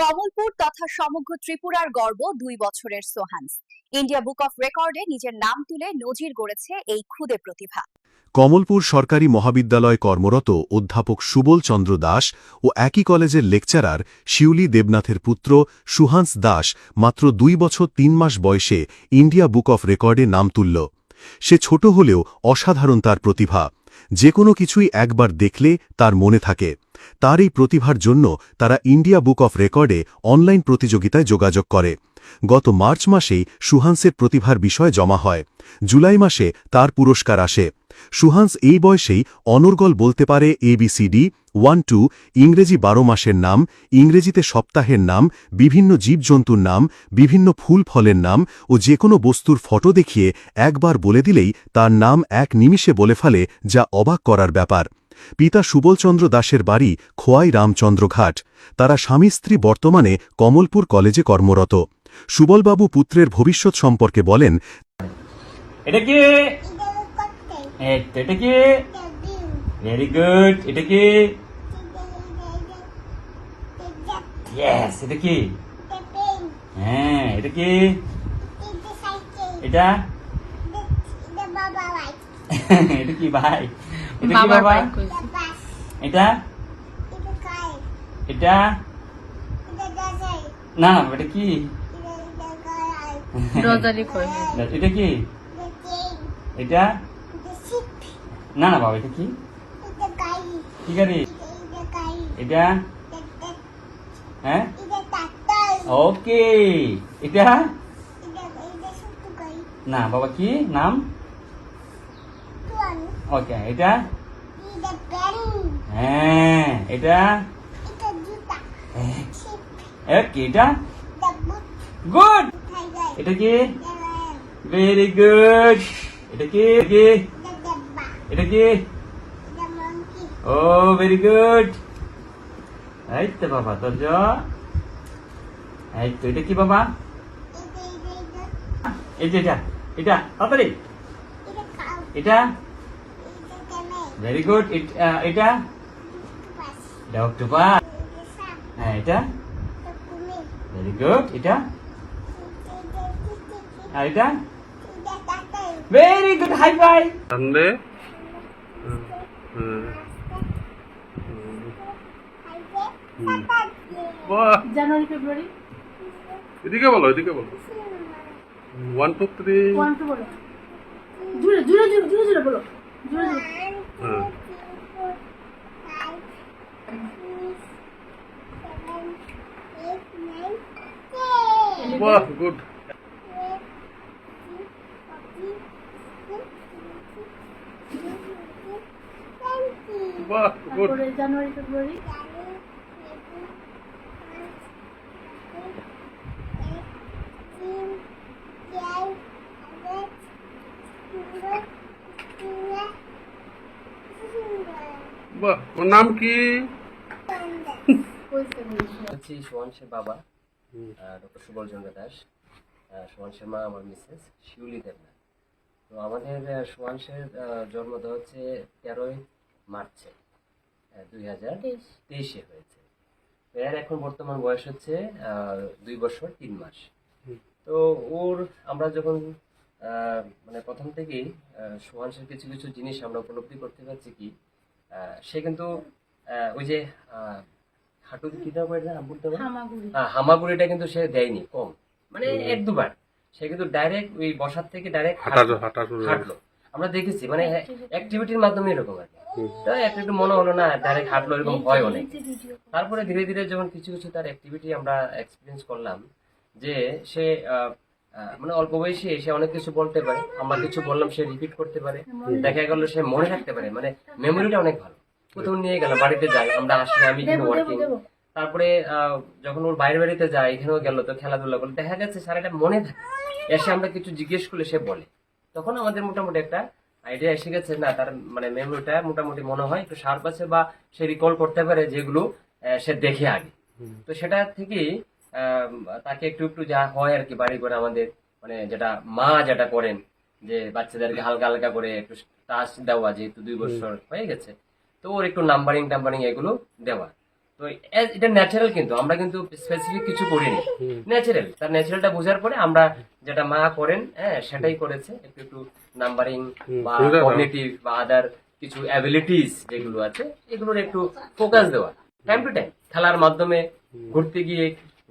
কমলপুর তথা সমগ্র ত্রিপুরার গর্ব ২ বছরের সোহান্স। ইন্ডিয়া বুক অফ রেকর্ডে নিজের নাম তুলে নজির গড়েছে এই ক্ষুদে প্রতিভা। কমলপুর সরকারি মহাবিদ্যালয়ে কর্মরত অধ্যাপক সুবল চন্দ্র দাস ও একই কলেজের লেকচারার শিউলি দেবনাথের পুত্র সুহান্স দাস মাত্র ২ বছর ৩ মাস বয়সে ইন্ডিয়া বুক অফ রেকর্ডে নাম তুলল। সে ছোট হলেও অসাধারণ তার প্রতিভা। যে কোনো কিছুই একবার দেখলে তার মনে থাকে। তার এই প্রতিভার জন্য তারা ইন্ডিয়া বুক অফ রেকর্ডে অনলাইন প্রতিযোগিতায় যোগাযোগ করে। গত মার্চ মাসেই সুহান্সের প্রতিভার বিষয় জমা হয়। জুলাই মাসে তার পুরস্কার আসে। সুহান্স এই বয়সেই অনর্গল বলতে পারে ABCD 1-2, ইংরেজি 12 মাসের নাম, ইংরেজিতে সপ্তাহের নাম, বিভিন্ন জীবজন্তুর নাম, বিভিন্ন ফুল ফলের নাম ও যে কোনো বস্তুর ফটো দেখিয়ে একবার বলে দিলেই তার নাম এক নিমিষে বলে ফেলে, যা অবাক করার ব্যাপার। পিতা সুবলচন্দ্র দাসের বাড়ি খোয়াই রামচন্দ্রঘাট। তারা স্বামী স্ত্রী বর্তমানে কমলপুর কলেজে কর্মরত। সুবলবাবু পুত্রের ভবিষ্যৎ সম্পর্কে বলেন, এটা কি? এটা কি? Very good. এটা কি? ইয়েস। এটা কি? হ্যাঁ। এটা কি? এটা এটা কি ভাই? এটা কি বাবা? এটা এটা না, এটা কি? এটা কি? এটা না না বাবা, এটা কি? কি গাড়ি? এটা হ্যাঁ ওকে। এটা না বাবা, কি নাম? ওকে। এটা হ্যাঁ। এটা ওকে। এটা গুড। এটা কি? Very good. এটা কি? এটা কি? ও ভেরি গুড। এই তো বাবা, তোর এই তো। এটা কি বাবা? এই যে এটা এটা তাড়াতাড়ি। এটা ভেরি গুড। এটা অক্টোপাস। হ্যাঁ। এটা ভেরি গুড। এটা আর এটা ভেরি গুড। High five. জানুয়ারি ফেব্রুয়ারি এদিকে বলো, এদিকে বলো। 1 2 3 1 2 বলো। জুড়ে জুড়ে জুড়ে জুড়ে জুড়ে বলো। জুড়ে জুড়ে। হ্যাঁ। বাহ, গুড। বাহ, গুড। তারপরে জানুয়ারি ফেব্রুয়ারি বাহ, ওর নাম কি? হচ্ছে সুহান্সের বাবা ডক্টর সুবল চন্দ্র দাস। সুহান্সের মা আমার মিসেস শিউলি দেবনাথ। তো আমাদের সুহান্সের জন্ম হচ্ছে 13ই মার্চে 2023 হয়েছে। তো এর এখন বর্তমান বয়স হচ্ছে 2 বছর 3 মাস। তো ওর আমরা যখন মানে প্রথম থেকেই সুহান্সের কিছু কিছু জিনিস আমরা উপলব্ধি করতে পারছি কি, সে কিন্তু ওই যে হাঁটু কিটা হামাগুড়িটা কিন্তু সে দেয়নি কম, মানে 1-2 বার। সে কিন্তু ডাইরেক্ট ওই বসার থেকে ডাইরেক্ট হাঁটলো। আমরা দেখেছি মানে অ্যাক্টিভিটির মাধ্যমে এরকম আর কি। তাই একটু মনে হলো না ডাইরেক্ট হাঁটলো, এরকম হয় অনেক। তারপরে ধীরে ধীরে যখন কিছু কিছু তার অ্যাক্টিভিটি আমরা এক্সপিরিয়েন্স করলাম, যে সে মানে অল্প বয়সে সে অনেক কিছু বলতে পারে। আমরা কিছু বললাম সে রিপিট করতে পারে। দেখা গেল সে মনে রাখতে পারে, মানে মেমোরিটা অনেক ভালো। কোথাও নিয়ে গেল, বাড়িতে যাই আমরা, আসলে আমি কিন্তু ওয়ার্কিং। তারপরে যখন ওর বাইরে বাড়িতে যায়, এখানেও গেল, তো খেলাধুলা করলে দেখা যাচ্ছে সারাটা মনে থাকে। এসে আমরা কিছু জিজ্ঞেস করলে সে বলে। তখন আমাদের মোটামুটি একটা আইডিয়া এসে গেছে, না তার মানে মেমোরিটা মোটামুটি মনে হয় একটু শার্প আছে, বা সে রিকল করতে পারে যেগুলো সে দেখে আগে। তো সেটা থেকেই তাকে একটু একটু যা হয় আর কি, বাড়ি করে আমাদের মানে যেটা মা যেটা করেন, যে বাচ্চাদেরকে হালকা হালকা করে একটু টাচ দেওয়া, যেহেতু 2 বছর হয়ে গেছে, তো ওর একটু নাম্বারিং এগুলো দেওয়া। তো এটা ন্যাচারাল, কিন্তু আমরা কিন্তু স্পেসিফিক কিছু করিনি, ন্যাচারাল। তার ন্যাচারালটা বোঝার পরে আমরা যেটা মা করেন, হ্যাঁ সেটাই করেছে। একটু একটু নাম্বারিং বা কগনিটিভ বা আদার কিছু অ্যাবিলিটিস যেগুলো আছে এগুলোর একটু ফোকাস দেওয়া, টাইম টু টাইম খেলার মাধ্যমে, ঘুরতে গিয়ে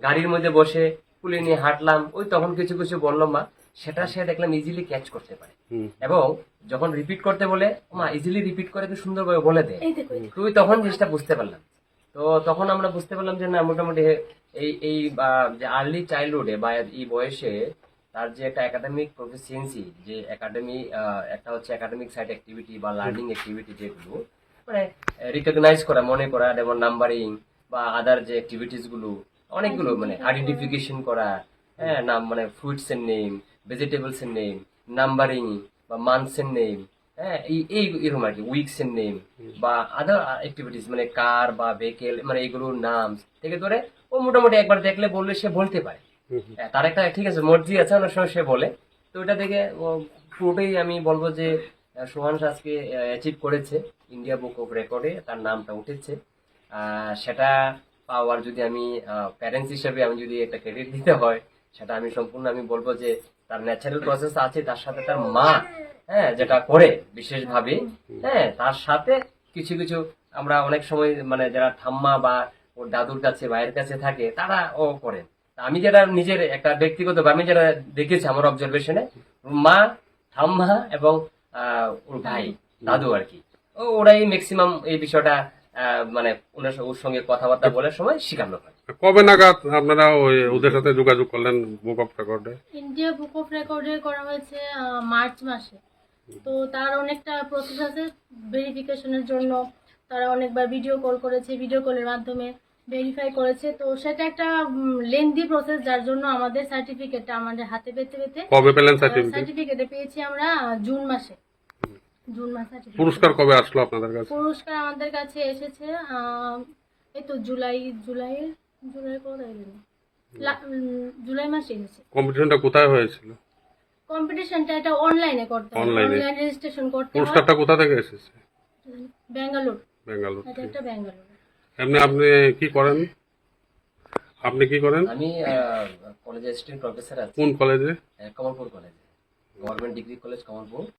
গাড়ির মধ্যে বসে কুলে নিয়ে হাঁটলাম, ওই তখন কিছু কিছু বললাম মা, সেটা সে দেখলাম ইজিলি ক্যাচ করতে পারে। এবং যখন রিপিট করতে বলে মা ইজিলি রিপিট করে তো সুন্দরভাবে বলে দেয়, এই দেখো, এই দেখো। তুই তখন জিনিসটা বুঝতে পারলাম। তো তখন আমরা বুঝতে পারলাম যে না, মোটামুটি এই এই যে আর্লি চাইল্ডহুডে বা এই বয়সে তার যে একটা একাডেমিক প্রফিসিয়েন্সি, যে একটা হচ্ছে একাডেমিক সাইড অ্যাক্টিভিটি বা লার্নিং অ্যাক্টিভিটি, যেগুলো মানে রিকগনাইজ করা, মনে করা, যেমন নাম্বারিং বা আদার যে অ্যাক্টিভিটিস গুলো অনেকগুলো, মানে আইডেন্টিফিকেশন করা, হ্যাঁ নাম মানে ফ্রুটস এর নেম, ভেজিটেবলস এর নেম, নাম্বারিং বা মান্থস এর নেম, হ্যাঁ এই এরকম আর কি, উইকস এর নেম বা আদার অ্যাক্টিভিটিস মানে কার বা ভেহিকেল, মানে এইগুলোর নাম থেকে ধরে ও মোটামুটি একবার দেখলে বললে সে বলতে পারে। হ্যাঁ, তার একটা ঠিক আছে মর্জি আছে, অনেক সময় সে বলে। তো ওটা থেকে পুরোটাই আমি বলবো যে সোহান আজকে অ্যাচিভ করেছে, ইন্ডিয়া বুক অফ রেকর্ডে তার নামটা উঠেছে। সেটা পাওয়ার যদি আমি প্যারেন্টস হিসেবে আমি যদি একটা ক্রেডিট দিতে হয়, সেটা আমি সম্পূর্ণ আমি বলবো যে তার ন্যাচারাল প্রসেস আছে, তার সাথে তার মা, হ্যাঁ যেটা করে বিশেষভাবে, হ্যাঁ তার সাথে কিছু কিছু আমরা অনেক সময় মানে যারা ঠাম্মা বা ওর দাদুর কাছে ভাইয়ের কাছে থাকে তারা ও করেন। তা আমি যেটা নিজের একটা ব্যক্তিগত আমি যেটা দেখেছি আমার অবজারভেশনে, মা, ঠাম্মা এবং ওর ভাই দাদু আর কি, ওরাই ম্যাক্সিমাম এই বিষয়টা মানে ওর সঙ্গে কথাবার্তা বলার সময় শেখানো হয়। কবে নাগাদ আপনারা ওদের সাথে যোগাযোগ করলেন বুক অফ রেকর্ডে? ইন্ডিয়া বুক অফ রেকর্ডে করা হয়েছে মার্চ মাসে। তো তার অনেকটা প্রসেস আছে ভেরিফিকেশনের জন্য। তারা অনেকবার ভিডিও কল করেছে, ভিডিও কলের মাধ্যমে ভেরিফাই করেছে। তো সেটা একটা লেন্দি প্রসেস, যার জন্য আমাদের সার্টিফিকেটটা আমাদের হাতে পেতে পেতে কবে পেলেন সার্টিফিকেট? সার্টিফিকেটে পেয়েছি আমরা জুন মাসে। জুন মাসে certificate পুরস্কার কবে আসলো আপনাদের কাছে? পুরস্কার আমাদের কাছে এসেছে এই তো জুলাই কত তারিখে যেন? জুলাই মাসে এসেছে। কম্পিটিশনটা কোথায় হয়েছিল? কম্পিটিশনটা এটা অনলাইনে করতে হয়, Online-এ? অনলাইন রেজিস্ট্রেশন করতে হয়। পুরস্কারটা কোথা থেকে এসেছে? ব্যাঙ্গালোর, বেঙ্গালুরু এটা থেকে। একটা ব্যাঙ্গালোর। এমনি আপনি কি করেন? আপনি কি করেন? আমি কলেজে অ্যাসিস্ট্যান্ট প্রফেসর আছি। কোন কলেজে? কমলপুর কলেজে, গভর্নমেন্ট ডিগ্রি কলেজ কমলপুর।